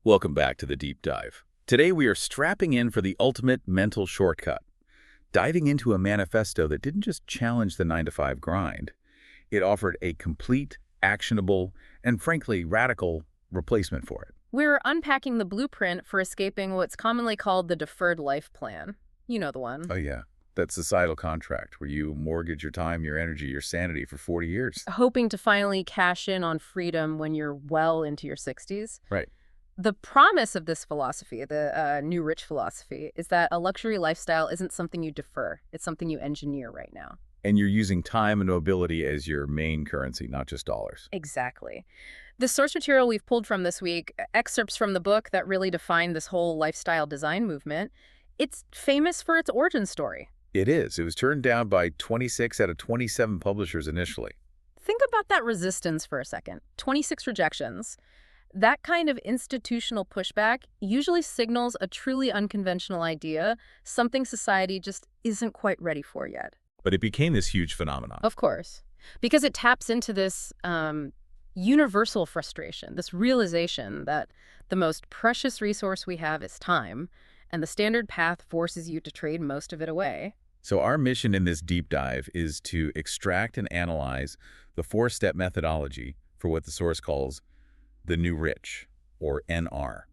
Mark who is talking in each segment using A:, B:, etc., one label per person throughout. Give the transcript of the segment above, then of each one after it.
A: Welcome back to the Deep Dive. Today we are strapping in for the ultimate mental shortcut, diving into a manifesto that didn't just challenge the 9-to-5 grind. It offered a complete, actionable, and frankly radical replacement for it.
B: We're unpacking the blueprint for escaping what's commonly called the deferred life plan. You know the one.
A: Oh yeah, that societal contract where you mortgage your time, your energy, your sanity for 40 years.
B: Hoping to finally cash in on freedom when you're well into your 60s.
A: Right.
B: The promise of this philosophy, the new rich philosophy, is that a luxury lifestyle isn't something you defer. It's something you engineer right now.
A: And you're using time and mobility as your main currency, not just dollars.
B: Exactly. The source material we've pulled from this week, excerpts from the book that really define this whole lifestyle design movement, it's famous for its origin story.
A: It is. It was turned down by 26 out of 27 publishers initially.
B: Think about that resistance for a second. 26 rejections. That kind of institutional pushback usually signals a truly unconventional idea, something society just isn't quite ready for yet.
A: But it became this huge phenomenon.
B: Of course, because it taps into this universal frustration, this realization that the most precious resource we have is time, and the standard path forces you to trade most of it away.
A: So our mission in this deep dive is to extract and analyze the four-step methodology for what the source calls the new rich, or NR.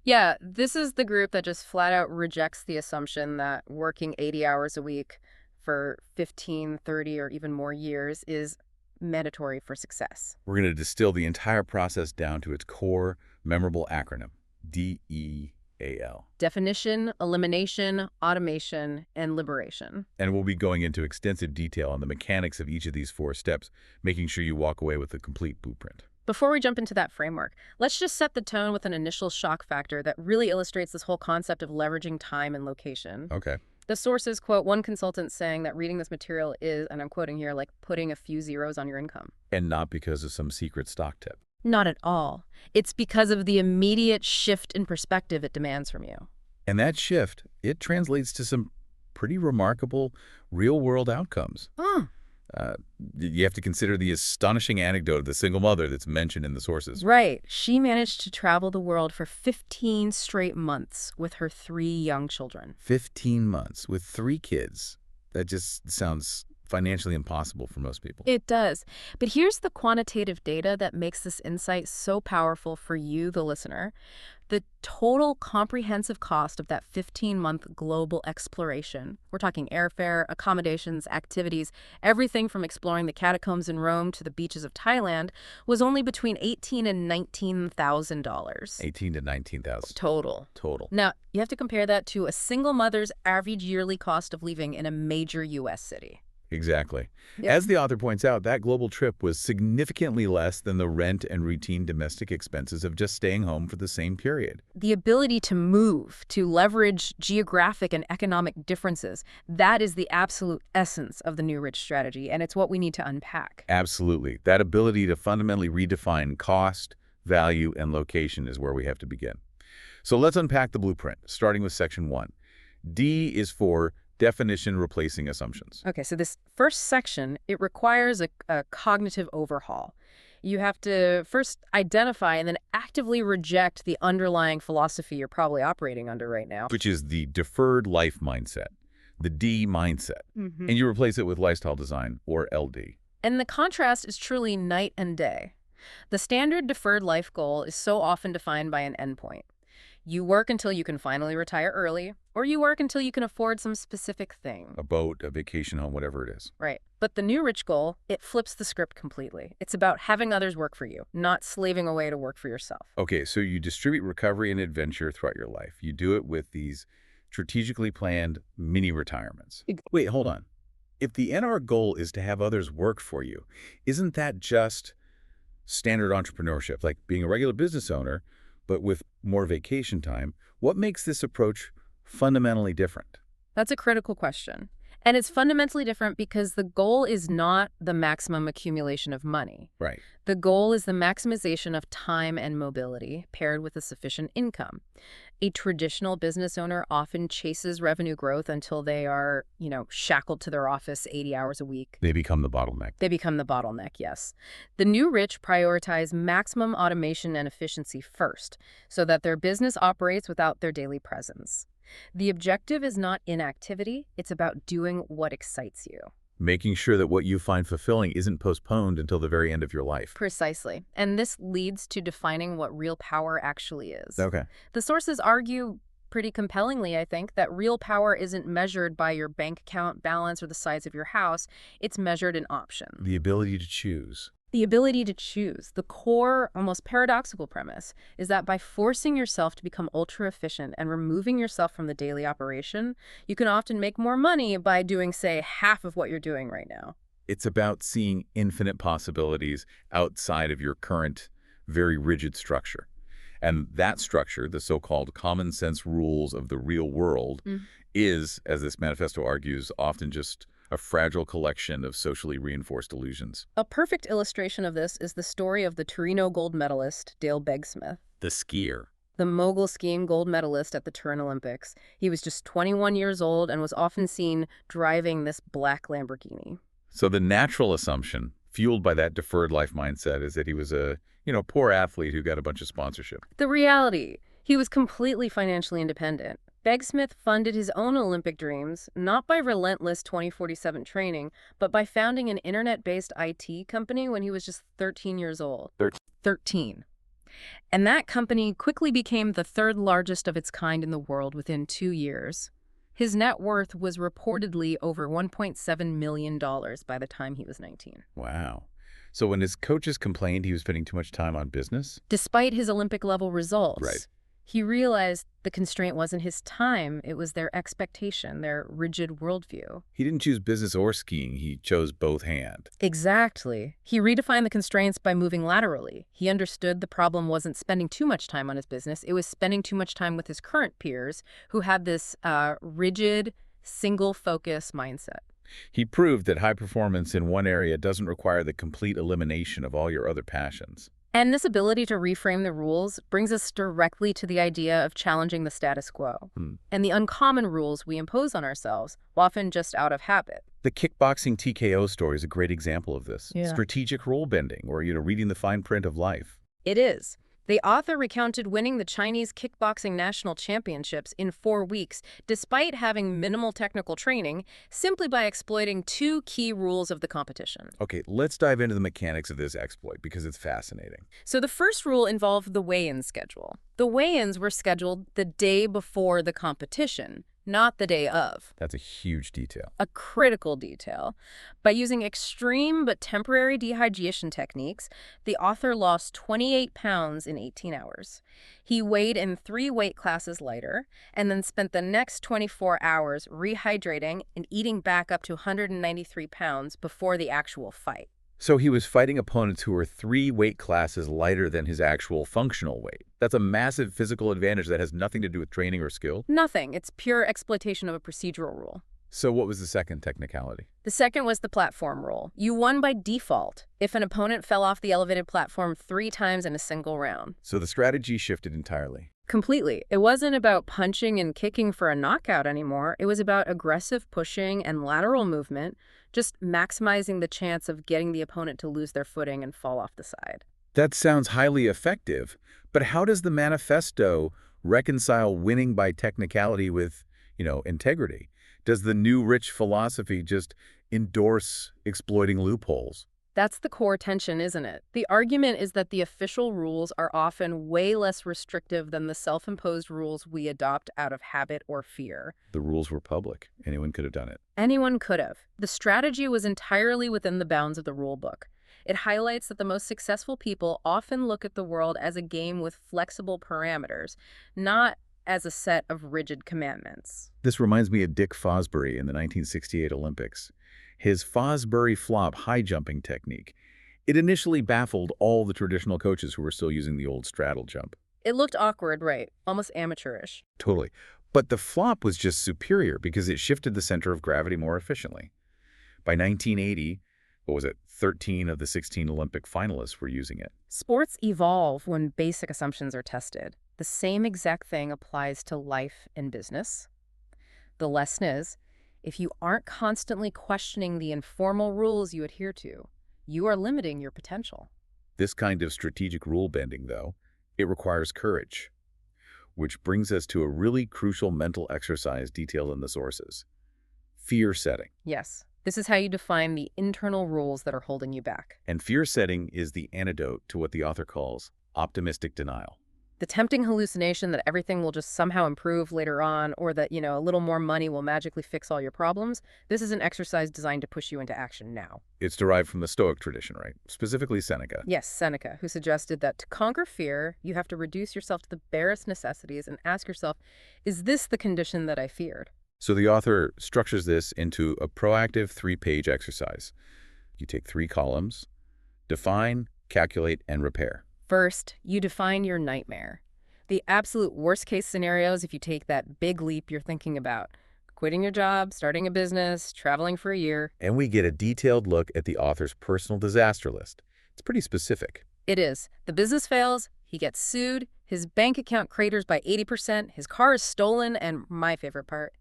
B: Yeah, this is the group that just flat out rejects the assumption that working 80 hours a week for 15, 30, or even more years is mandatory for success.
A: We're going to distill the entire process down to its core, memorable acronym, DEAL.
B: Definition, elimination, automation, and liberation.
A: And we'll be going into extensive detail on the mechanics of each of these four steps, making sure you walk away with a complete blueprint.
B: Before we jump into that framework, let's just set the tone with an initial shock factor that really illustrates this whole concept of leveraging time and location.
A: Okay.
B: The sources quote one consultant saying that reading this material is, and I'm quoting here, like putting a few zeros on your income.
A: And not because of some secret stock tip.
B: Not at all. It's because of the immediate shift in perspective it demands from you.
A: And that shift, it translates to some pretty remarkable real-world outcomes. You have to consider the astonishing anecdote of the single mother that's mentioned in the sources.
B: Right. She managed to travel the world for 15 straight months with her 3 young children.
A: 15 months with 3 kids. That just sounds financially impossible for most people.
B: It does. But here's the quantitative data that makes this insight so powerful for you, the listener. The total comprehensive cost of that 15-month global exploration, we're talking airfare, accommodations, activities, everything from exploring the catacombs in Rome to the beaches of Thailand, was only between $18,000 and $19,000.
A: $18,000 to $19,000.
B: Total. Now, you have to compare that to a single mother's average yearly cost of living in a major U.S. city.
A: Exactly.
B: Yep.
A: As the author points out, that global trip was significantly less than the rent and routine domestic expenses of just staying home for the same period.
B: The ability to move, to leverage geographic and economic differences, that is the absolute essence of the New Rich strategy, and it's what we need to unpack.
A: Absolutely. That ability to fundamentally redefine cost, value, and location is where we have to begin. So let's unpack the blueprint, starting with section 1. D is for definition replacing assumptions.
B: Okay, so this first section, it requires a cognitive overhaul. You have to first identify and then actively reject the underlying philosophy you're probably operating under right now.
A: Which is the deferred life mindset, the D mindset.
B: Mm-hmm.
A: And you replace it with lifestyle design, or LD.
B: And the contrast is truly night and day. The standard deferred life goal is so often defined by an endpoint. You work until you can finally retire early, or you work until you can afford some specific thing.
A: A boat, a vacation home, whatever it is.
B: Right. But the New Rich goal, it flips the script completely. It's about having others work for you, not slaving away to work for yourself.
A: Okay, so you distribute recovery and adventure throughout your life. You do it with these strategically planned mini retirements. Wait, hold on. If the NR goal is to have others work for you, isn't that just standard entrepreneurship, like being a regular business owner, but with more vacation time? What makes this approach fundamentally different?
B: That's a critical question. And it's fundamentally different because the goal is not the maximum accumulation of money.
A: Right.
B: The goal is the maximization of time and mobility paired with a sufficient income. A traditional business owner often chases revenue growth until they are, shackled to their office 80 hours a week.
A: They become the bottleneck.
B: They become the bottleneck, yes. The new rich prioritize maximum automation and efficiency first, so that their business operates without their daily presence. The objective is not inactivity, it's about doing what excites you.
A: Making sure that what you find fulfilling isn't postponed until the very end of your life.
B: Precisely. And this leads to defining what real power actually is.
A: Okay.
B: The sources argue pretty compellingly, I think, that real power isn't measured by your bank account balance or the size of your house. It's measured in options.
A: The ability to choose.
B: The ability to choose. The core, almost paradoxical premise is that by forcing yourself to become ultra efficient and removing yourself from the daily operation, you can often make more money by doing, say, half of what you're doing right now.
A: It's about seeing infinite possibilities outside of your current, very rigid structure. And that structure, the so-called common sense rules of the real world, is, as this manifesto argues, often just a fragile collection of socially reinforced illusions.
B: A perfect illustration of this is the story of the Torino gold medalist, Dale Begsmith.
A: The skier.
B: The mogul skiing gold medalist at the Turin Olympics. He was just 21 years old and was often seen driving this black Lamborghini.
A: So the natural assumption, fueled by that deferred life mindset, is that he was a, poor athlete who got a bunch of sponsorship.
B: The reality, he was completely financially independent. Begsmith funded his own Olympic dreams, not by relentless 2047 training, but by founding an internet-based IT company when he was just 13 years old. 13. And that company quickly became the third largest of its kind in the world within 2 years. His net worth was reportedly over $1.7 million by the time he was 19.
A: Wow. So when his coaches complained he was spending too much time on business?
B: Despite his Olympic-level results.
A: Right.
B: He realized the constraint wasn't his time, it was their expectation, their rigid worldview.
A: He didn't choose business or skiing, he chose both hand.
B: Exactly. He redefined the constraints by moving laterally. He understood the problem wasn't spending too much time on his business, it was spending too much time with his current peers who had this rigid, single-focus mindset.
A: He proved that high performance in one area doesn't require the complete elimination of all your other passions.
B: And this ability to reframe the rules brings us directly to the idea of challenging the status quo and the uncommon rules we impose on ourselves, often just out of habit.
A: The kickboxing TKO story is a great example of this.
B: Yeah.
A: Strategic role bending, or, reading the fine print of life.
B: It is. The author recounted winning the Chinese kickboxing national championships in 4 weeks, despite having minimal technical training, simply by exploiting 2 key rules of the competition.
A: Okay, let's dive into the mechanics of this exploit because it's fascinating.
B: So the first rule involved the weigh-in schedule. The weigh-ins were scheduled the day before the competition, not the day of.
A: That's a huge detail.
B: A critical detail. By using extreme but temporary dehydration techniques, the author lost 28 pounds in 18 hours. He weighed in 3 weight classes lighter and then spent the next 24 hours rehydrating and eating back up to 193 pounds before the actual fight.
A: So he was fighting opponents who were 3 weight classes lighter than his actual functional weight. That's a massive physical advantage that has nothing to do with training or skill.
B: Nothing. It's pure exploitation of a procedural rule.
A: So what was the second technicality?
B: The second was the platform rule. You won by default if an opponent fell off the elevated platform 3 times in a single round.
A: So the strategy shifted entirely.
B: Completely. It wasn't about punching and kicking for a knockout anymore. It was about aggressive pushing and lateral movement, just maximizing the chance of getting the opponent to lose their footing and fall off the side.
A: That sounds highly effective, but how does the manifesto reconcile winning by technicality with, integrity? Does the new rich philosophy just endorse exploiting loopholes?
B: That's the core tension, isn't it? The argument is that the official rules are often way less restrictive than the self-imposed rules we adopt out of habit or fear.
A: The rules were public. Anyone could have done it.
B: Anyone could have. The strategy was entirely within the bounds of the rule book. It highlights that the most successful people often look at the world as a game with flexible parameters, not as a set of rigid commandments.
A: This reminds me of Dick Fosbury in the 1968 Olympics. His Fosbury flop high jumping technique. It initially baffled all the traditional coaches who were still using the old straddle jump.
B: It looked awkward, right? Almost amateurish.
A: Totally. But the flop was just superior because it shifted the center of gravity more efficiently. By 1980, what was it, 13 of the 16 Olympic finalists were using it.
B: Sports evolve when basic assumptions are tested. The same exact thing applies to life and business. The lesson is, if you aren't constantly questioning the informal rules you adhere to, you are limiting your potential.
A: This kind of strategic rule bending, though, it requires courage. Which brings us to a really crucial mental exercise detailed in the sources. Fear setting.
B: Yes, this is how you define the internal rules that are holding you back.
A: And fear setting is the antidote to what the author calls optimistic denial.
B: The tempting hallucination that everything will just somehow improve later on, or that, a little more money will magically fix all your problems, this is an exercise designed to push you into action now.
A: It's derived from the Stoic tradition, right? Specifically Seneca.
B: Yes, Seneca, who suggested that to conquer fear, you have to reduce yourself to the barest necessities and ask yourself, is this the condition that I feared?
A: So the author structures this into a proactive 3-page exercise. You take 3 columns: define, calculate, and repair.
B: First, you define your nightmare. The absolute worst-case scenarios if you take that big leap you're thinking about. Quitting your job, starting a business, traveling for a year.
A: And we get a detailed look at the author's personal disaster list. It's pretty specific.
B: It is. The business fails, he gets sued, his bank account craters by 80%, his car is stolen, and my favorite part,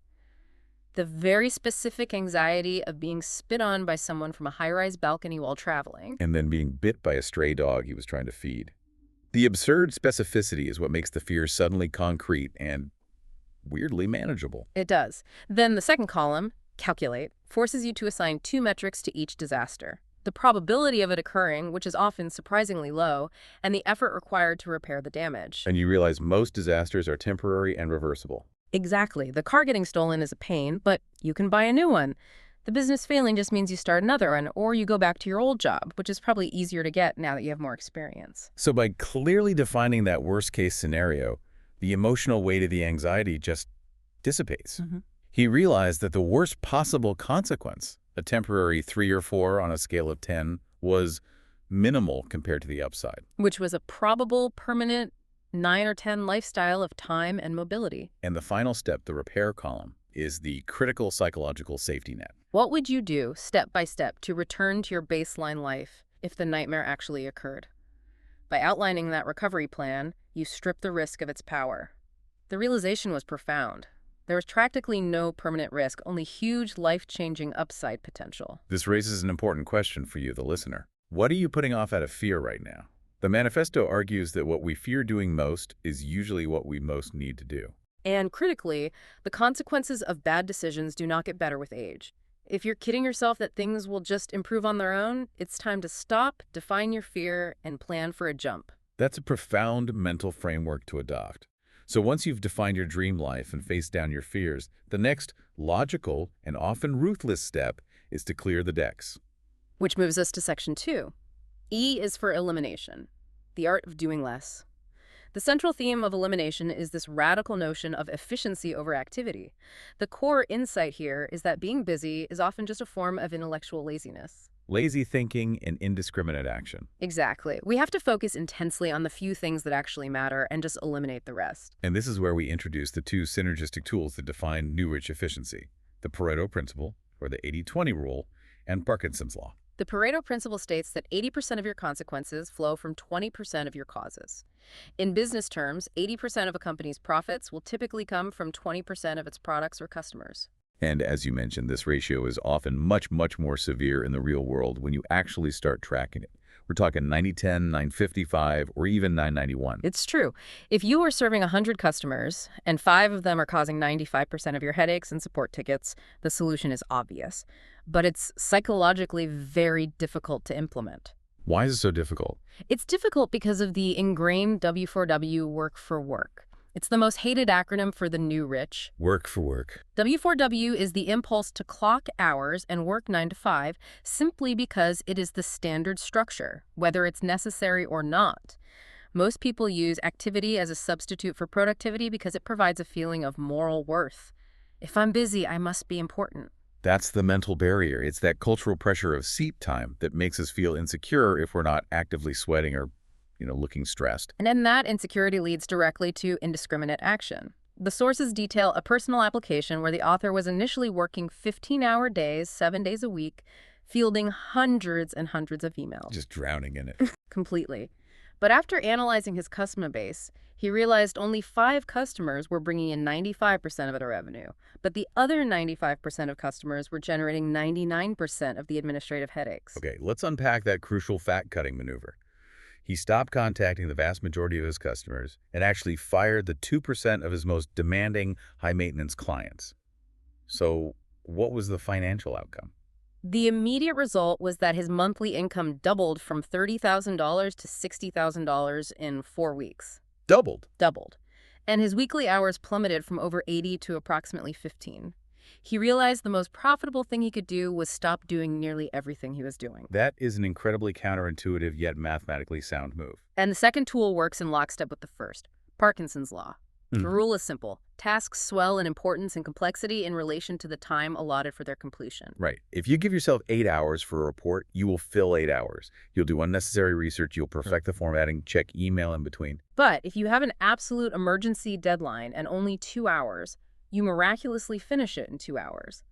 B: the very specific anxiety of being spit on by someone from a high-rise balcony while traveling.
A: And then being bit by a stray dog he was trying to feed. The absurd specificity is what makes the fear suddenly concrete and weirdly manageable.
B: It does. Then the second column, calculate, forces you to assign 2 metrics to each disaster. The probability of it occurring, which is often surprisingly low, and the effort required to repair the damage.
A: And you realize most disasters are temporary and reversible.
B: Exactly. The car getting stolen is a pain, but you can buy a new one. The business failing just means you start another one, or you go back to your old job, which is probably easier to get now that you have more experience.
A: So by clearly defining that worst-case scenario, the emotional weight of the anxiety just dissipates. He realized that the worst possible consequence, a temporary 3 or 4 on a scale of 10, was minimal compared to the upside.
B: Which was a probable, permanent 9 or 10 lifestyle of time and mobility.
A: And the final step, the repair column, is the critical psychological safety net.
B: What would you do, step by step, to return to your baseline life if the nightmare actually occurred? By outlining that recovery plan, you strip the risk of its power. The realization was profound. There was practically no permanent risk, only huge life-changing upside potential.
A: This raises an important question for you, the listener. What are you putting off out of fear right now? The manifesto argues that what we fear doing most is usually what we most need to do.
B: And critically, the consequences of bad decisions do not get better with age. If you're kidding yourself that things will just improve on their own, it's time to stop, define your fear, and plan for a jump.
A: That's a profound mental framework to adopt. So once you've defined your dream life and faced down your fears, the next logical and often ruthless step is to clear the decks.
B: Which moves us to section 2. E is for elimination, the art of doing less. The central theme of elimination is this radical notion of efficiency over activity. The core insight here is that being busy is often just a form of intellectual laziness.
A: Lazy thinking and indiscriminate action.
B: Exactly. We have to focus intensely on the few things that actually matter and just eliminate the rest.
A: And this is where we introduce the 2 synergistic tools that define New Rich efficiency: the Pareto principle, or the 80-20 rule, and Parkinson's law.
B: The Pareto principle states that 80% of your consequences flow from 20% of your causes. In business terms, 80% of a company's profits will typically come from 20% of its products or customers.
A: And as you mentioned, this ratio is often much, much more severe in the real world when you actually start tracking it. We're talking 90-10, 955, or even 991.
B: It's true. If you are serving 100 customers and 5 of them are causing 95% of your headaches and support tickets, the solution is obvious. But it's psychologically very difficult to implement.
A: Why is it so difficult?
B: It's difficult because of the ingrained W4W, work for work. It's the most hated acronym for the new rich.
A: Work for work.
B: W4W is the impulse to clock hours and work 9 to 5 simply because it is the standard structure, whether it's necessary or not. Most people use activity as a substitute for productivity because it provides a feeling of moral worth. If I'm busy, I must be important.
A: That's the mental barrier. It's that cultural pressure of seat time that makes us feel insecure if we're not actively sweating or, looking stressed.
B: And then that insecurity leads directly to indiscriminate action. The sources detail a personal application where the author was initially working 15-hour days, 7 days a week, fielding hundreds and hundreds of emails.
A: Just drowning in it.
B: Completely. But after analyzing his customer base, he realized only 5 customers were bringing in 95% of their revenue, but the other 95% of customers were generating 99% of the administrative headaches.
A: Okay, let's unpack that crucial fat-cutting maneuver. He stopped contacting the vast majority of his customers and actually fired the 2% of his most demanding, high-maintenance clients. So what was the financial outcome?
B: The immediate result was that his monthly income doubled from $30,000 to $60,000 in 4 weeks.
A: Doubled.
B: Doubled. And his weekly hours plummeted from over 80 to approximately 15. He realized the most profitable thing he could do was stop doing nearly everything he was doing.
A: That is an incredibly counterintuitive yet mathematically sound move.
B: And the second tool works in lockstep with the first, Parkinson's law. The rule is simple. Tasks swell in importance and complexity in relation to the time allotted for their completion.
A: Right. If you give yourself 8 hours for a report, you will fill 8 hours. You'll do unnecessary research, you'll perfect the formatting, check email in between.
B: But if you have an absolute emergency deadline and only 2 hours, you miraculously finish it in 2 hours.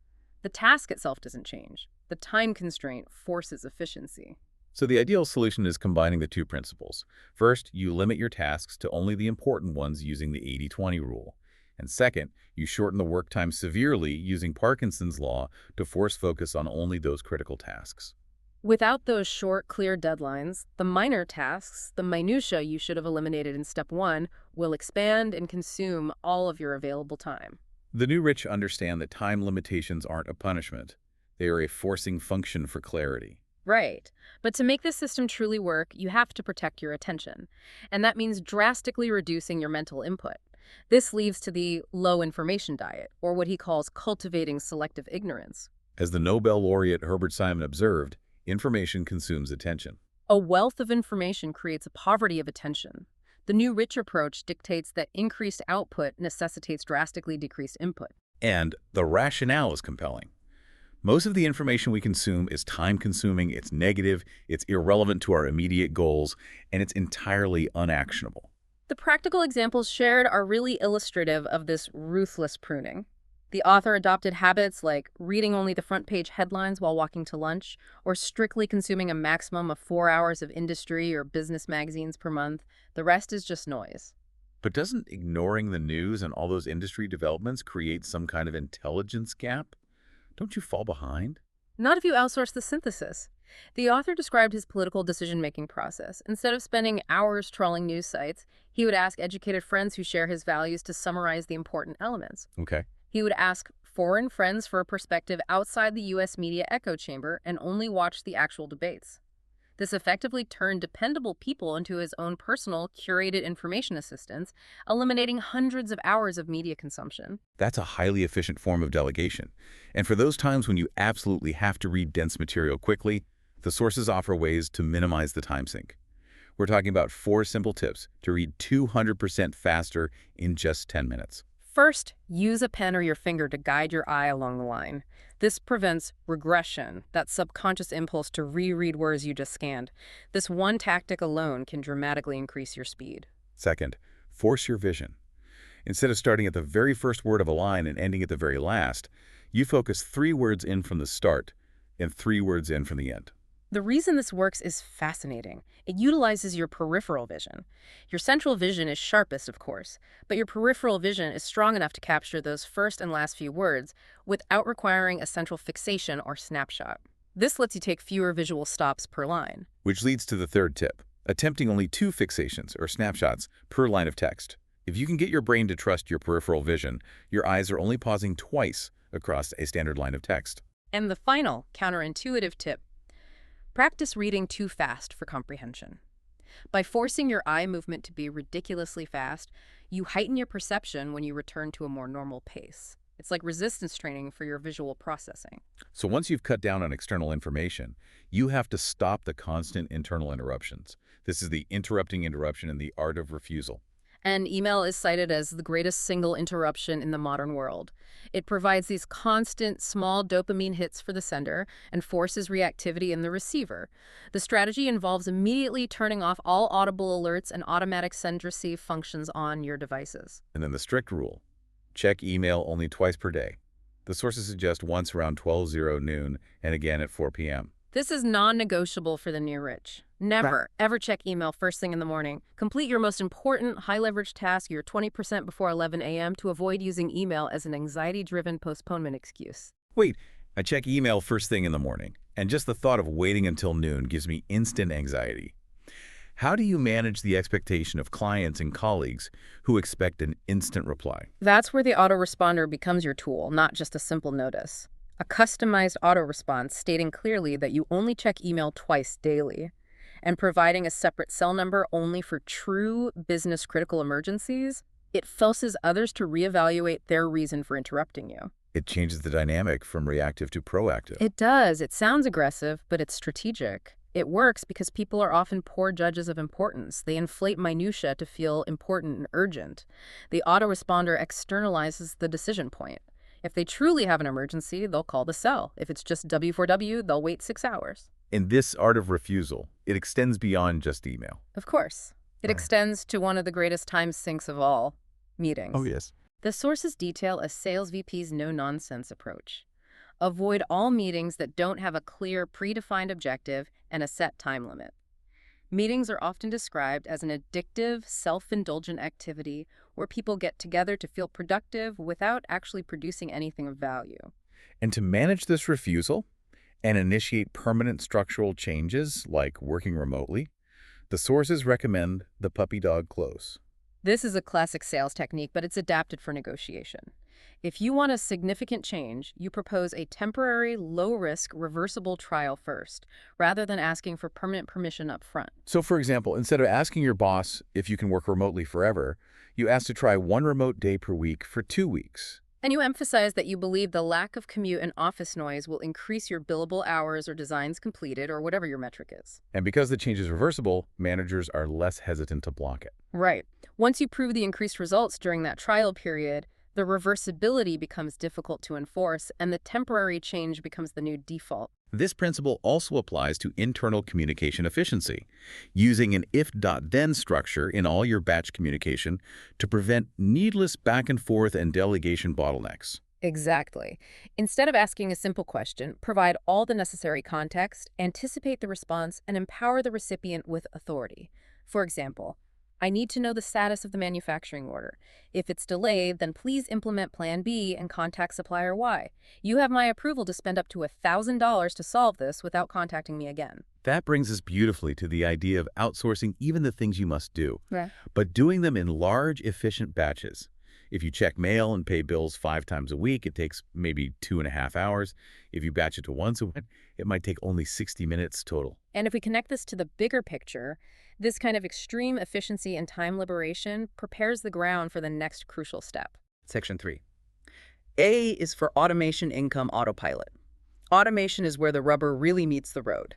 B: The task itself doesn't change. The time constraint forces efficiency.
A: So the ideal solution is combining the two principles. First, you limit your tasks to only the important ones using the 80-20 rule. And second, you shorten the work time severely using Parkinson's law to force focus on only those critical tasks.
B: Without those short, clear deadlines, the minor tasks, the minutiae you should have eliminated in step 1, will expand and consume all of your available time.
A: The new rich understand that time limitations aren't a punishment. They are a forcing function for clarity.
B: Right. But to make this system truly work, you have to protect your attention. And that means drastically reducing your mental input. This leads to the low information diet, or what he calls cultivating selective ignorance.
A: As the Nobel laureate Herbert Simon observed, information consumes attention.
B: A wealth of information creates a poverty of attention. The new rich approach dictates that increased output necessitates drastically decreased input.
A: And the rationale is compelling. Most of the information we consume is time-consuming, it's negative, it's irrelevant to our immediate goals, and it's entirely unactionable.
B: The practical examples shared are really illustrative of this ruthless pruning. The author adopted habits like reading only the front page headlines while walking to lunch, or strictly consuming a maximum of 4 hours of industry or business magazines per month. The rest is just noise.
A: But doesn't ignoring the news and all those industry developments create some kind of intelligence gap? Don't you fall behind?
B: Not if you outsource the synthesis. The author described his political decision-making process. Instead of spending hours trawling news sites, he would ask educated friends who share his values to summarize the important elements.
A: Okay.
B: He would ask foreign friends for a perspective outside the U.S. media echo chamber and only watch the actual debates. This effectively turned dependable people into his own personal, curated information assistants, eliminating hundreds of hours of media consumption.
A: That's a highly efficient form of delegation. And for those times when you absolutely have to read dense material quickly, the sources offer ways to minimize the time sink. We're talking about 4 simple tips to read 200% faster in just 10 minutes.
B: First, use a pen or your finger to guide your eye along the line. This prevents regression, that subconscious impulse to reread words you just scanned. This one tactic alone can dramatically increase your speed.
A: Second, force your vision. Instead of starting at the very first word of a line and ending at the very last, you focus 3 words in from the start and 3 words in from the end.
B: The reason this works is fascinating. It utilizes your peripheral vision. Your central vision is sharpest, of course, but your peripheral vision is strong enough to capture those first and last few words without requiring a central fixation or snapshot. This lets you take fewer visual stops per line.
A: Which leads to the third tip, attempting only 2 fixations or snapshots per line of text. If you can get your brain to trust your peripheral vision, your eyes are only pausing twice across a standard line of text.
B: And the final, counterintuitive tip: practice reading too fast for comprehension. By forcing your eye movement to be ridiculously fast, you heighten your perception when you return to a more normal pace. It's like resistance training for your visual processing.
A: So once you've cut down on external information, you have to stop the constant internal interruptions. This is the interrupting interruption and the art of refusal.
B: And email is cited as the greatest single interruption in the modern world. It provides these constant, small dopamine hits for the sender and forces reactivity in the receiver. The strategy involves immediately turning off all audible alerts and automatic send-receive functions on your devices.
A: And then the strict rule, Check email only twice per day. The sources suggest once around 12:00 noon and again at 4 p.m.
B: This is non-negotiable for the new rich. Never, ever check email first thing in the morning. Complete your most important high-leverage task, your 20% before 11 a.m. to avoid using email as an anxiety-driven postponement excuse.
A: Wait, I check email first thing in the morning, and just the thought of waiting until noon gives me instant anxiety. How do you manage the expectation of clients and colleagues who expect an instant reply?
B: That's where the autoresponder becomes your tool, not just a simple notice. A customized auto-response stating clearly that you only check email twice daily, and providing a separate cell number only for true business-critical emergencies, it forces others to reevaluate their reason for interrupting you.
A: It changes the dynamic from reactive to proactive.
B: It does. It sounds aggressive, but it's strategic. It works because people are often poor judges of importance. They inflate minutia to feel important and urgent. The autoresponder externalizes the decision point. If they truly have an emergency, they'll call the cell. If it's just W4W, they'll wait 6 hours.
A: In this art of refusal, it extends beyond just email.
B: Of course. It extends to one of the greatest time sinks of all, meetings.
A: Oh, yes.
B: The sources detail a sales VP's no-nonsense approach. Avoid all meetings that don't have a clear, predefined objective and a set time limit. Meetings are often described as an addictive, self-indulgent activity where people get together to feel productive without actually producing anything of value.
A: And to manage this refusal and initiate permanent structural changes like working remotely, the sources recommend the puppy dog close.
B: This is a classic sales technique, but it's adapted for negotiation. If you want a significant change, you propose a temporary, low-risk, reversible trial first, rather than asking for permanent permission up front.
A: So, for example, instead of asking your boss if you can work remotely forever, you ask to try 1 remote day per week for 2 weeks.
B: And you emphasize that you believe the lack of commute and office noise will increase your billable hours or designs completed or whatever your metric is.
A: And because the change is reversible, managers are less hesitant to block it.
B: Right. Once you prove the increased results during that trial period, the reversibility becomes difficult to enforce, and the temporary change becomes the new default.
A: This principle also applies to internal communication efficiency, using an if-then structure in all your batch communication to prevent needless back and forth and delegation bottlenecks.
B: Exactly. Instead of asking a simple question, provide all the necessary context, anticipate the response, and empower the recipient with authority. For example, I need to know the status of the manufacturing order. If it's delayed, then please implement Plan B and contact supplier Y. You have my approval to spend up to $1,000 to solve this without contacting me again.
A: That brings us beautifully to the idea of outsourcing even the things you must do,
B: Right.
A: but doing them in large, efficient batches. If you check mail and pay bills 5 times a week, it takes maybe 2.5 hours. If you batch it to once a week, it might take only 60 minutes total.
B: And if we connect this to the bigger picture, this kind of extreme efficiency and time liberation prepares the ground for the next crucial step.
C: Section 3. A is for automation income autopilot. Automation is where the rubber really meets the road.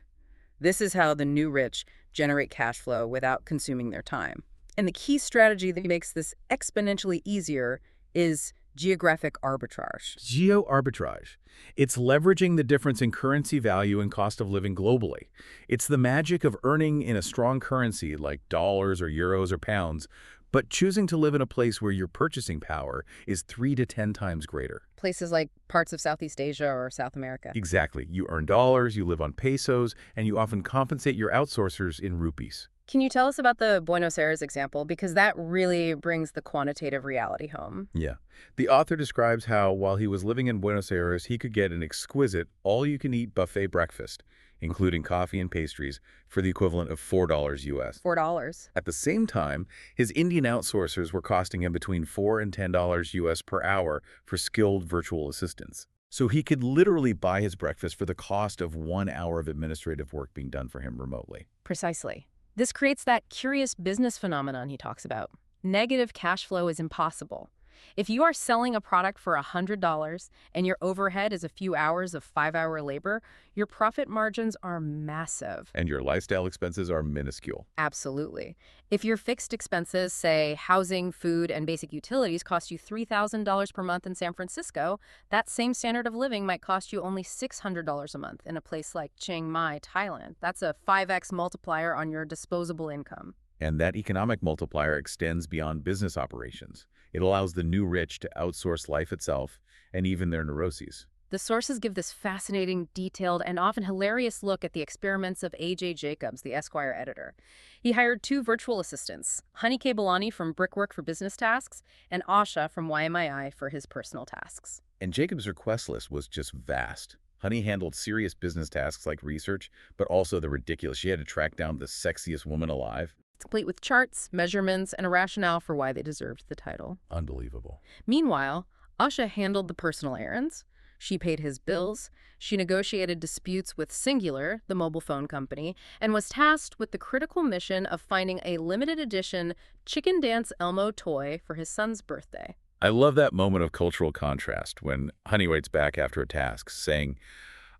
C: This is how the new rich generate cash flow without consuming their time. And the key strategy that makes this exponentially easier is geographic arbitrage.
A: Geo-arbitrage. It's leveraging the difference in currency value and cost of living globally. It's the magic of earning in a strong currency like dollars or euros or pounds, but choosing to live in a place where your purchasing power is 3 to 10 times greater.
B: Places like parts of Southeast Asia or South America.
A: Exactly. You earn dollars, you live on pesos, and you often compensate your outsourcers in rupees.
B: Can you tell us about the Buenos Aires example? Because that really brings the quantitative reality home.
A: Yeah. The author describes how, while he was living in Buenos Aires, he could get an exquisite, all-you-can-eat buffet breakfast, including coffee and pastries, for the equivalent of $4 US.
B: $4.
A: At the same time, his Indian outsourcers were costing him between $4 and $10 US per hour for skilled virtual assistants. So he could literally buy his breakfast for the cost of 1 hour of administrative work being done for him remotely.
B: Precisely. This creates that curious business phenomenon he talks about. Negative cash flow is impossible. If you are selling a product for $100 and your overhead is a few hours of 5-hour labor, your profit margins are massive.
A: And your lifestyle expenses are minuscule.
B: Absolutely. If your fixed expenses, say housing, food, and basic utilities, cost you $3,000 per month in San Francisco, that same standard of living might cost you only $600 a month in a place like Chiang Mai, Thailand. That's a 5x multiplier on your disposable income.
A: And that economic multiplier extends beyond business operations. It allows the new rich to outsource life itself and even their neuroses.
B: The sources give this fascinating, detailed, and often hilarious look at the experiments of A.J. Jacobs, the Esquire editor. He hired two virtual assistants, Honey K. Balani from Brickwork for business tasks, and Asha from YMII for his personal tasks.
A: And Jacobs' request list was just vast. Honey handled serious business tasks like research, but also the ridiculous. She had to track down the sexiest woman alive.
B: It's complete with charts, measurements, and a rationale for why they deserved the title.
A: Unbelievable.
B: Meanwhile, Asha handled the personal errands. She paid his bills, she negotiated disputes with Singular, the mobile phone company, and was tasked with the critical mission of finding a limited edition Chicken Dance Elmo toy for his son's birthday.
A: I love that moment of cultural contrast when Honey writes back after a task, saying,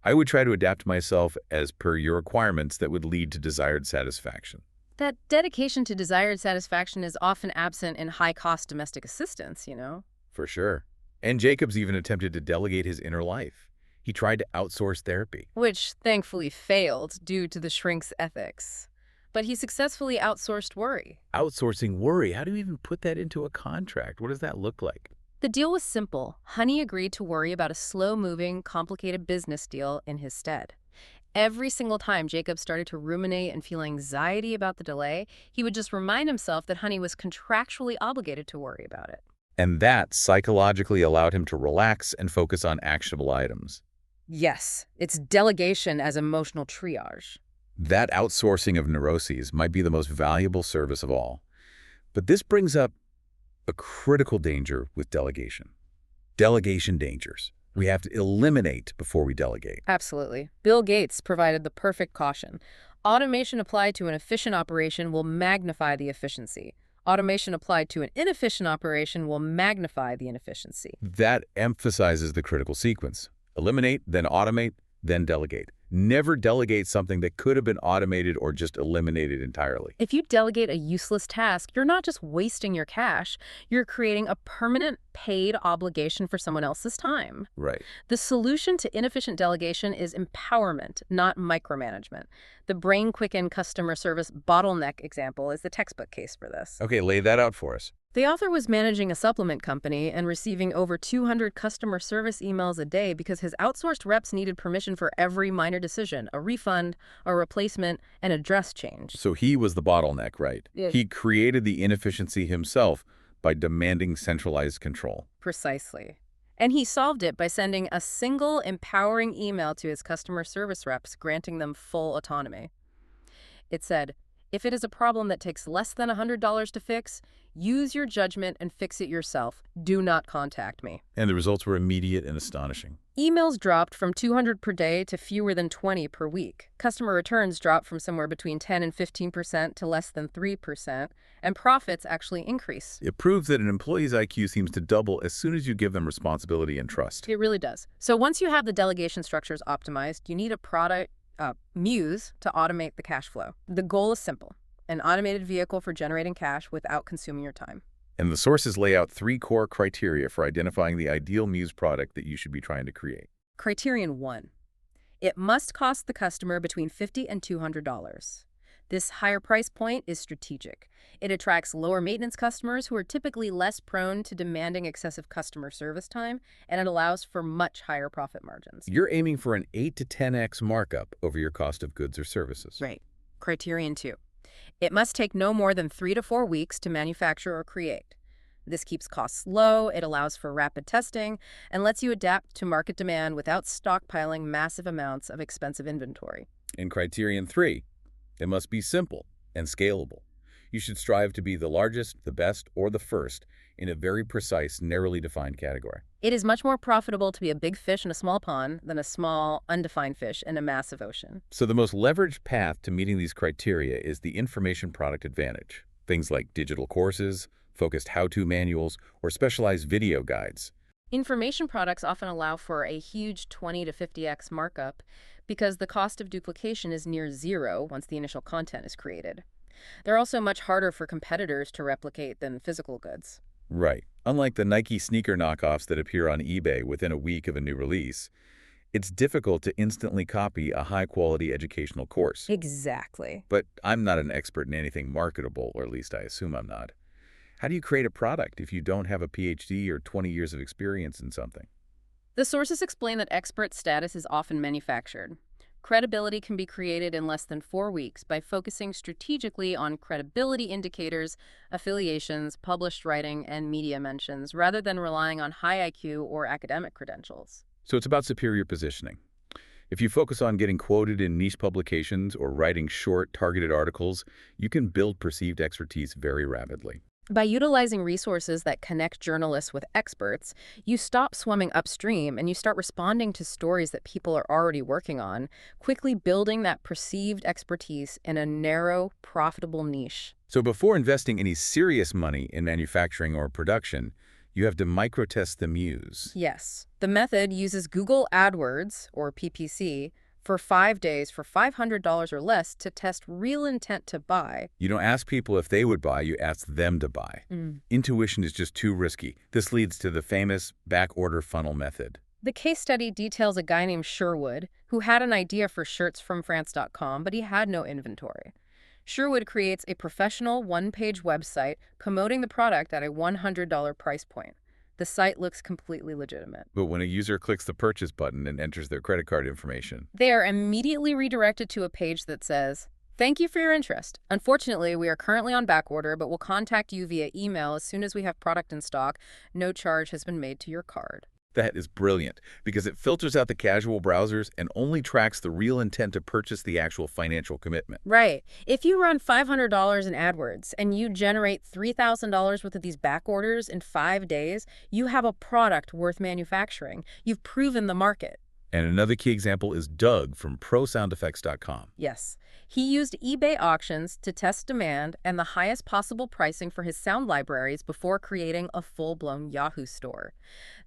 A: I would try to adapt myself as per your requirements that would lead to desired satisfaction.
B: That dedication to desired satisfaction is often absent in high-cost domestic assistance, you know?
A: For sure. And Jacobs even attempted to delegate his inner life. He tried to outsource therapy.
B: Which thankfully failed due to the shrink's ethics. But he successfully outsourced worry.
A: Outsourcing worry, how do you even put that into a contract? What does that look like?
B: The deal was simple. Honey agreed to worry about a slow-moving, complicated business deal in his stead. Every single time Jacob started to ruminate and feel anxiety about the delay, he would just remind himself that Honey was contractually obligated to worry about it.
A: And that psychologically allowed him to relax and focus on actionable items.
C: Yes, it's delegation as emotional triage.
A: That outsourcing of neuroses might be the most valuable service of all. But this brings up a critical danger with delegation. Delegation dangers. We have to eliminate before we delegate.
B: Absolutely. Bill Gates provided the perfect caution. Automation applied to an efficient operation will magnify the efficiency. Automation applied to an inefficient operation will magnify the inefficiency.
A: That emphasizes the critical sequence. Eliminate, then automate, then delegate. Never delegate something that could have been automated or just eliminated entirely.
B: If you delegate a useless task, you're not just wasting your cash, you're creating a permanent paid obligation for someone else's time.
A: Right.
B: The solution to inefficient delegation is empowerment, not micromanagement. The brain-quicken customer service bottleneck example is the textbook case for this.
A: Okay, lay that out for us.
B: The author was managing a supplement company and receiving over 200 customer service emails a day because his outsourced reps needed permission for every minor decision, a refund, a replacement, and a dress change.
A: So he was the bottleneck, right?
B: Yes.
A: He created the inefficiency himself by demanding centralized control.
B: Precisely. And he solved it by sending a single empowering email to his customer service reps, granting them full autonomy. It said, if it is a problem that takes less than $100 to fix, use your judgment and fix it yourself. Do not contact me.
A: And the results were immediate and astonishing.
B: Emails dropped from 200 per day to fewer than 20 per week. Customer returns dropped from somewhere between 10 and 15% to less than 3%, and profits actually increase.
A: It proves that an employee's IQ seems to double as soon as you give them responsibility and trust.
B: It really does. So once you have the delegation structures optimized, you need a product, Muse, to automate the cash flow. The goal is simple: an automated vehicle for generating cash without consuming your time.
A: And the sources lay out 3 core criteria for identifying the ideal Muse product that you should be trying to create.
B: Criterion 1. It must cost the customer between $50 and $200. This higher price point is strategic. It attracts lower maintenance customers who are typically less prone to demanding excessive customer service time, and it allows for much higher profit margins.
A: You're aiming for an 8 to 10x markup over your cost of goods or services.
B: Right. Criterion 2. It must take no more than 3 to 4 weeks to manufacture or create. This keeps costs low, it allows for rapid testing, and lets you adapt to market demand without stockpiling massive amounts of expensive inventory.
A: In criterion 3, it must be simple and scalable. You should strive to be the largest, the best, or the first in a very precise, narrowly defined category.
B: It is much more profitable to be a big fish in a small pond than a small, undefined fish in a massive ocean.
A: So the most leveraged path to meeting these criteria is the information product advantage. Things like digital courses, focused how-to manuals, or specialized video guides.
B: Information products often allow for a huge 20 to 50x markup because the cost of duplication is near zero once the initial content is created. They're also much harder for competitors to replicate than physical goods.
A: Right. Unlike the Nike sneaker knockoffs that appear on eBay within a week of a new release, it's difficult to instantly copy a high-quality educational course.
B: Exactly.
A: But I'm not an expert in anything marketable, or at least I assume I'm not. How do you create a product if you don't have a PhD or 20 years of experience in something?
B: The sources explain that expert status is often manufactured. Credibility can be created in less than 4 weeks by focusing strategically on credibility indicators, affiliations, published writing, and media mentions, rather than relying on high IQ or academic credentials.
A: So it's about superior positioning. If you focus on getting quoted in niche publications or writing short, targeted articles, you can build perceived expertise very rapidly.
B: By utilizing resources that connect journalists with experts, you stop swimming upstream and you start responding to stories that people are already working on, quickly building that perceived expertise in a narrow, profitable niche.
A: So before investing any serious money in manufacturing or production, you have to microtest the muse.
B: Yes, the method uses Google AdWords, or PPC, for 5 days for $500 or less to test real intent to buy.
A: You don't ask people if they would buy, you ask them to buy. Intuition is just too risky. This leads to the famous backorder funnel method.
B: The case study details a guy named Sherwood who had an idea for shirtsfromfrance.com, but he had no inventory. Sherwood creates a professional one-page website promoting the product at a $100 price point. The site looks completely legitimate.
A: But when a user clicks the purchase button and enters their credit card information,
B: They are immediately redirected to a page that says, "Thank you for your interest. Unfortunately, we are currently on back order, but we'll contact you via email as soon as we have product in stock. No charge has been made to your card."
A: that is brilliant because it filters out the casual browsers and only tracks the real intent to purchase the actual financial commitment.
B: Right. If you run $500 in AdWords and you generate $3,000 worth of these back orders in 5 days, you have a product worth manufacturing. You've proven the market.
A: And another key example is Doug from ProSoundEffects.com.
B: Yes. He used eBay auctions to test demand and the highest possible pricing for his sound libraries before creating a full-blown Yahoo store.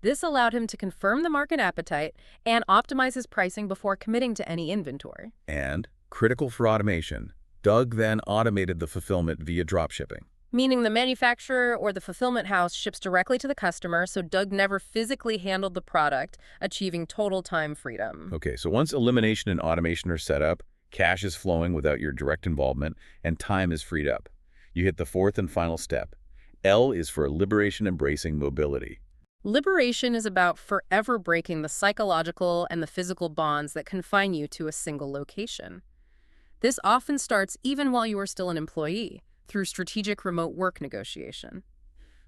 B: This allowed him to confirm the market appetite and optimize his pricing before committing to any inventory.
A: And, critical for automation, Doug then automated the fulfillment via dropshipping.
B: Meaning the manufacturer or the fulfillment house ships directly to the customer, so Doug never physically handled the product, achieving total time freedom.
A: Okay, so once elimination and automation are set up, cash is flowing without your direct involvement, and time is freed up. You hit the fourth and final step. L is for liberation embracing mobility.
B: Liberation is about forever breaking the psychological and the physical bonds that confine you to a single location. This often starts even while you are still an employee, through strategic remote work negotiation.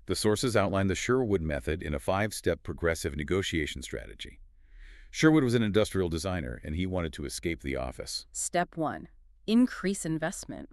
A: The sources outline the Sherwood method in a 5-step progressive negotiation strategy. Sherwood was an industrial designer, and he wanted to escape the office.
B: Step 1. Increase investment.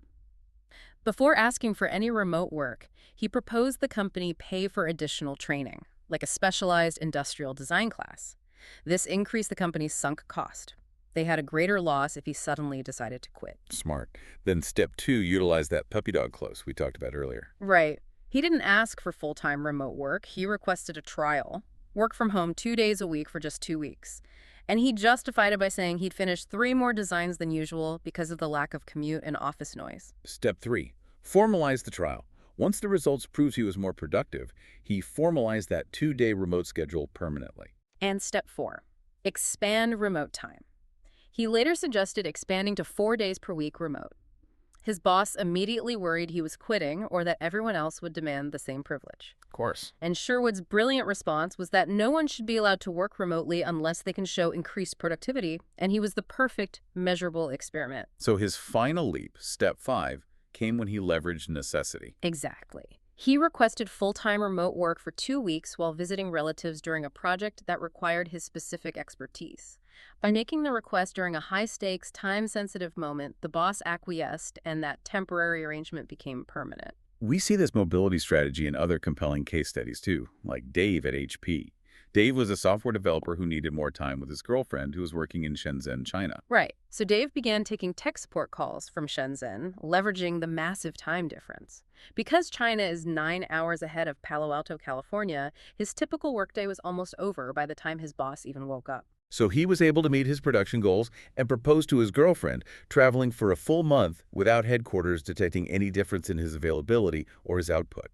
B: Before asking for any remote work, he proposed the company pay for additional training, like a specialized industrial design class. This increased the company's sunk cost. They had a greater loss if he suddenly decided to quit.
A: Smart. Then step 2, utilize that puppy dog close we talked about earlier.
B: Right. He didn't ask for full-time remote work. He requested a trial. Work from home 2 days a week for just 2 weeks. And he justified it by saying he'd finished 3 more designs than usual because of the lack of commute and office noise.
A: Step 3, formalize the trial. Once the results proves he was more productive, he formalized that 2-day remote schedule permanently.
B: And step 4, expand remote time. He later suggested expanding to 4 days per week remote. His boss immediately worried he was quitting or that everyone else would demand the same privilege.
A: Of course.
B: And Sherwood's brilliant response was that no one should be allowed to work remotely unless they can show increased productivity, and he was the perfect, measurable experiment.
A: So his final leap, step 5, came when he leveraged necessity.
B: Exactly. He requested full-time remote work for 2 weeks while visiting relatives during a project that required his specific expertise. By making the request during a high-stakes, time-sensitive moment, the boss acquiesced, and that temporary arrangement became permanent.
A: We see this mobility strategy in other compelling case studies too, like Dave at HP. Dave was a software developer who needed more time with his girlfriend who was working in Shenzhen, China.
B: Right. So Dave began taking tech support calls from Shenzhen, leveraging the massive time difference. Because China is 9 hours ahead of Palo Alto, California, his typical workday was almost over by the time his boss even woke up.
A: So he was able to meet his production goals and propose to his girlfriend, traveling for a full month without headquarters detecting any difference in his availability or his output.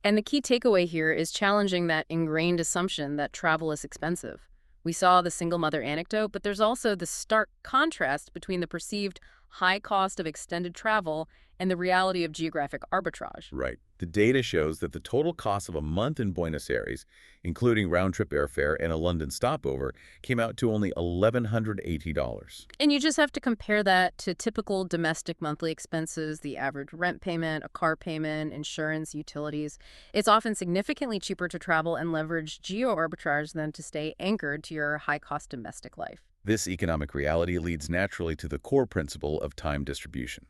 B: And the key takeaway here is challenging that ingrained assumption that travel is expensive. We saw the single mother anecdote, but there's also the stark contrast between the perceived high cost of extended travel and the reality of geographic arbitrage.
A: Right. The data shows that the total cost of a month in Buenos Aires, including round-trip airfare and a London stopover, came out to only $1,180.
B: And you just have to compare that to typical domestic monthly expenses, the average rent payment, a car payment, insurance, utilities. It's often significantly cheaper to travel and leverage geo-arbitrage than to stay anchored to your high-cost domestic life.
A: This economic reality leads naturally to the core principle of time distribution.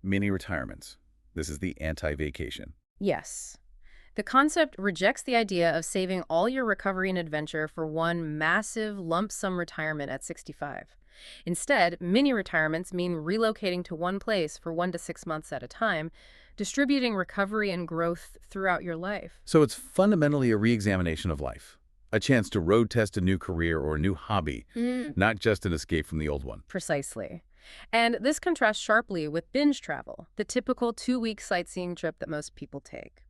A: Mini retirements. This is the anti-vacation.
B: Yes. The concept rejects the idea of saving all your recovery and adventure for one massive lump sum retirement at 65. Instead, mini retirements mean relocating to one place for 1 to 6 months at a time, distributing recovery and growth throughout your life.
A: So it's fundamentally a re-examination of life. A chance to road test a new career or a new hobby, not just an escape from the old one.
B: Precisely. And this contrasts sharply with binge travel, the typical 2-week sightseeing trip that most people take.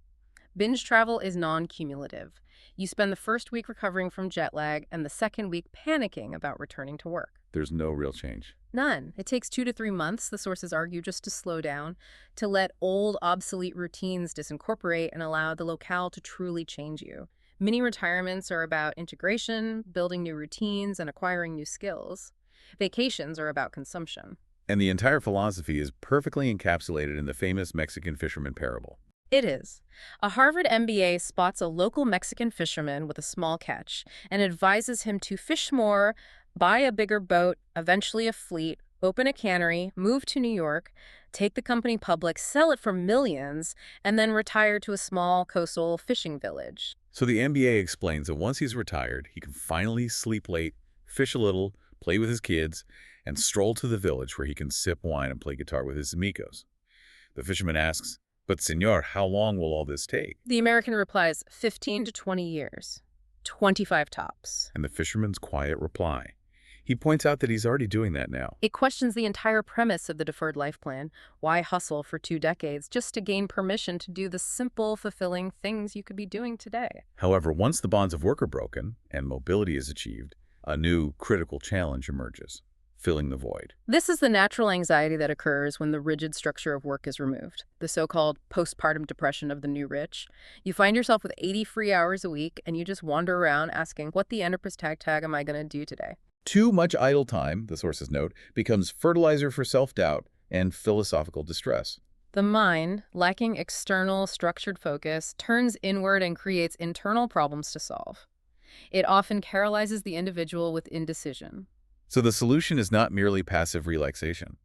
B: Binge travel is non-cumulative. You spend the first week recovering from jet lag and the second week panicking about returning to work.
A: There's no real change.
B: None. It takes 2 to 3 months, the sources argue, just to slow down, to let old, obsolete routines disincorporate and allow the locale to truly change you. Mini retirements are about integration, building new routines, and acquiring new skills. Vacations are about consumption.
A: And the entire philosophy is perfectly encapsulated in the famous Mexican fisherman parable.
B: It is. A Harvard MBA spots a local Mexican fisherman with a small catch and advises him to fish more, buy a bigger boat, eventually a fleet, open a cannery, move to New York, take the company public, sell it for millions, and then retire to a small coastal fishing village.
A: So the MBA explains that once he's retired, he can finally sleep late, fish a little, play with his kids, and stroll to the village where he can sip wine and play guitar with his amigos. The fisherman asks, "But senor, how long will all this take?"
B: The American replies, 15 to 20 years. 25 tops.
A: And the fisherman's quiet reply. He points out that he's already doing that now.
B: It questions the entire premise of the deferred life plan. Why hustle for 2 decades just to gain permission to do the simple, fulfilling things you could be doing today?
A: However, once the bonds of work are broken and mobility is achieved, a new critical challenge emerges, filling the void.
B: This is the natural anxiety that occurs when the rigid structure of work is removed, the so-called postpartum depression of the new rich. You find yourself with 80 free hours a week, and you just wander around asking, what the enterprise tag am I going to do today?
A: Too much idle time, the sources note, becomes fertilizer for self-doubt and philosophical distress.
B: The mind, lacking external, structured focus, turns inward and creates internal problems to solve. It often paralyzes the individual with indecision.
A: So the solution is not merely passive relaxation.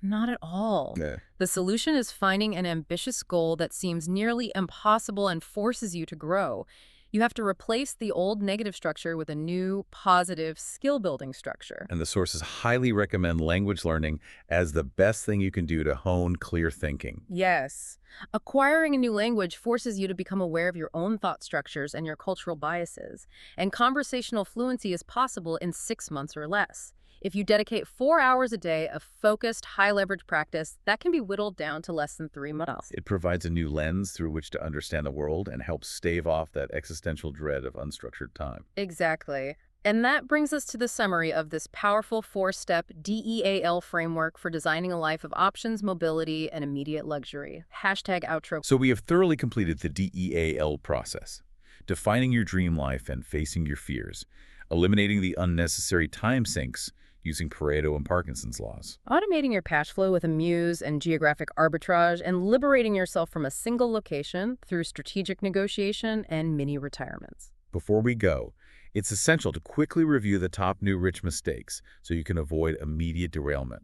B: Not at all.
A: Yeah.
B: The solution is finding an ambitious goal that seems nearly impossible and forces you to grow. You have to replace the old negative structure with a new, positive, skill-building structure.
A: And the sources highly recommend language learning as the best thing you can do to hone clear thinking.
B: Yes. Acquiring a new language forces you to become aware of your own thought structures and your cultural biases. And conversational fluency is possible in 6 months or less. If you dedicate 4 hours a day of focused, high-leverage practice, that can be whittled down to less than 3 months.
A: It provides a new lens through which to understand the world and helps stave off that existential dread of unstructured time.
B: Exactly. And that brings us to the summary of this powerful 4-step DEAL framework for designing a life of options, mobility, and immediate luxury. #outro.
A: So we have thoroughly completed the DEAL process, defining your dream life and facing your fears, eliminating the unnecessary time sinks using Pareto and Parkinson's laws.
B: Automating your cash flow with a muse and geographic arbitrage, and liberating yourself from a single location through strategic negotiation and mini retirements.
A: Before we go, it's essential to quickly review the top new rich mistakes so you can avoid immediate derailment.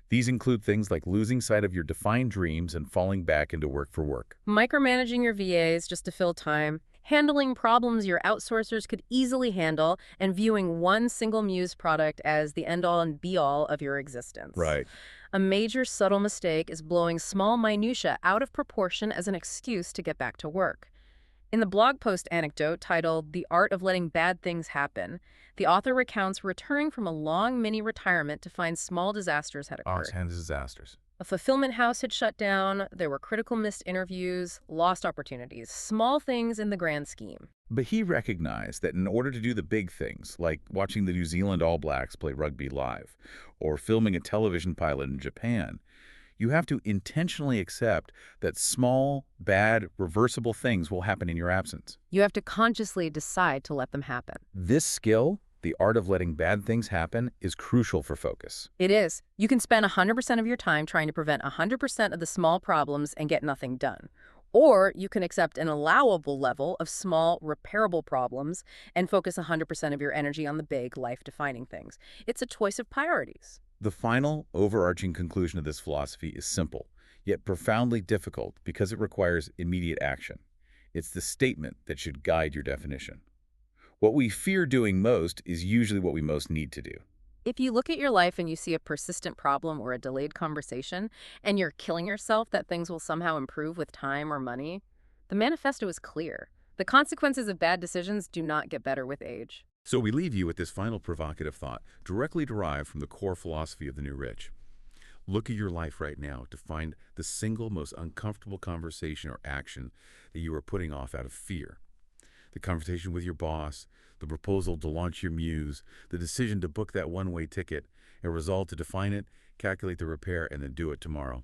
A: These include things like losing sight of your defined dreams and falling back into work for work.
B: Micromanaging your VAs just to fill time, handling problems your outsourcers could easily handle, and viewing one single Muse product as the end-all and be-all of your existence.
A: Right.
B: A major subtle mistake is blowing small minutia out of proportion as an excuse to get back to work. In the blog post anecdote titled "The Art of Letting Bad Things Happen," the author recounts returning from a long mini-retirement to find small disasters had occurred.
A: Disasters.
B: A fulfillment house had shut down, there were critical missed interviews, lost opportunities, small things in the grand scheme.
A: But he recognized that in order to do the big things, like watching the New Zealand All Blacks play rugby live, or filming a television pilot in Japan, You have to intentionally accept that small, bad, reversible things will happen in your absence.
B: You have to consciously decide to let them happen.
A: This skill, the art of letting bad things happen, is crucial for focus.
B: It is. You can spend 100% of your time trying to prevent 100% of the small problems and get nothing done. Or you can accept an allowable level of small, repairable problems and focus 100% of your energy on the big, life-defining things. It's a choice of priorities.
A: The final, overarching conclusion of this philosophy is simple, yet profoundly difficult because it requires immediate action. It's the statement that should guide your definition. What we fear doing most is usually what we most need to do.
B: If you look at your life and you see a persistent problem or a delayed conversation, and you're killing yourself that things will somehow improve with time or money, the manifesto is clear. The consequences of bad decisions do not get better with age.
A: So we leave you with this final provocative thought, directly derived from the core philosophy of the New Rich. Look at your life right now to find the single most uncomfortable conversation or action that you are putting off out of fear. The conversation with your boss, the proposal to launch your muse, the decision to book that one-way ticket, a resolve to define it, calculate the repair, and then do it tomorrow.